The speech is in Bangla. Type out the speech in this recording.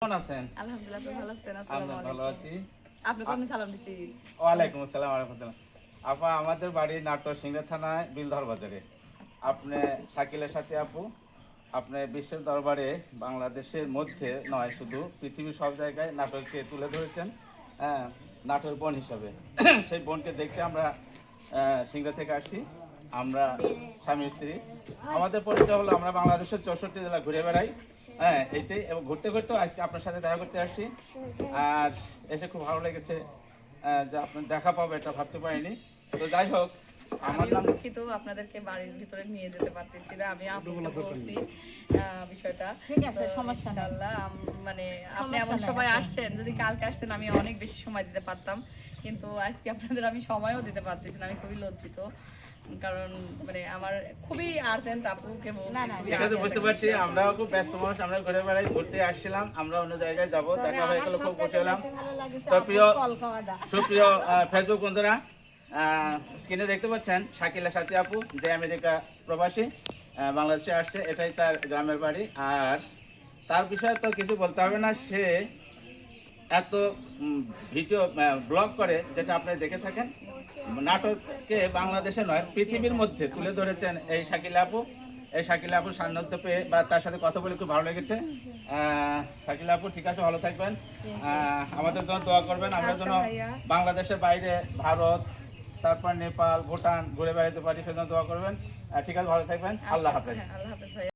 কেমন আছেন? আলহামদুলিল্লাহ, আপনি ভালো আছেন? আমি আসসালামু ভালো আলাইকুম। আছি। আপনাকে আমি সালাম দিছি। ওয়ালাইকুম আসসালাম ওয়া রাহমাতুল্লাহ। আপা, আমাদের বাড়ি নাটোর সিংড়া থানায় বিলধর বাজারে। আপনি শাকিলের সাথে আপু, আপনি বিশ্বের দরবারে বাংলাদেশের মধ্যে নয়, শুধু পৃথিবীর সব জায়গায় নাটোরকে তুলে ধরেছেন। হ্যাঁ, নাটোর বোন হিসাবে। সেই বোনকে দেখতে আমরা সিংড়া থেকে আসছি। আমরা স্বামী স্ত্রী। আমাদের পরিচয় হলো আমরা বাংলাদেশের 64 জেলা ঘুরে বেড়াই। হ্যাঁ, এইটাই। এবং ঘুরতে ঘুরতে আজকে আপনার সাথে দেখা করতে আসছি। আর এসে খুব ভালো লেগেছে। যে আপনার দেখা পাবো এটা ভাবতে পারিনি। তো যাই হোক, আমার আমিও নাম দুঃখিত আপনাদেরকে বাড়ির ভিতরে নিয়ে যেতে পারতেছি না। আমি আপুকে বলছি বিষয়টা। ঠিক আছে, তো সমস্যা নাই। ইনশাআল্লাহ মানে আপনি সমস্যা এমন নাই, সময় আপু। আসছেন, যদি কালকে আসতেন আমি অনেক বেশি সময় দিতে পারতাম। কিন্তু আজকে আপনাদের আমি সময়ও দিতে পারতেছি না। আমি খুবই লজ্জিত। কারণ মানে আমার খুবই আর্জেন্ট, আপুকে বলছি। না, না, খুবই ঠিক আছে, urgent বুঝতে একটা পারছি। বিষয়। আমরাও খুব ব্যস্ত মানুষ, আমরা ঘুরে বেড়াই, ঘুরতে আসছিলাম, আমরা অন্য জায়গায় যাব, দেখা হয়ে গেল, খুব খুশি হলাম। তো সুপ্রিয় ফেসবুক বন্ধুরা, স্ক্রিনে দেখতে পাচ্ছেন শাকিলা সাথী আপু, যে আমেরিকা প্রবাসী, বাংলাদেশে আসছে। এটাই তার গ্রামের বাড়ি। আর তার বিষয়ে তো কিছু বলতে হবে না। সে এত ভিডিও ব্লগ করে, যেটা আপনি দেখে থাকেন। নাটককে বাংলাদেশে নয়, পৃথিবীর মধ্যে তুলে ধরেছেন এই শাকিলা আপু। এই শাকিলা আপুর সান্নিধ্য পেয়ে বা তার সাথে কথা বলে খুব ভালো লেগেছে। শাকিলা আপু, ঠিক আছে, ভালো থাকবেন। আমাদের জন্য দোয়া করবেন, আমরা আচ্ছা যেন ভাইয়া। বাংলাদেশের বাইরে ভারত, তারপর নেপাল, ভুটান ঘুরে বেড়াতে পারি, সেজন্য দোয়া করবেন। ঠিক আছে, ভালো থাকবেন। আল্লাহ আচ্ছা, হাফেজ। হ্যাঁ, আল্লাহ হাফেজ ভাইয়া।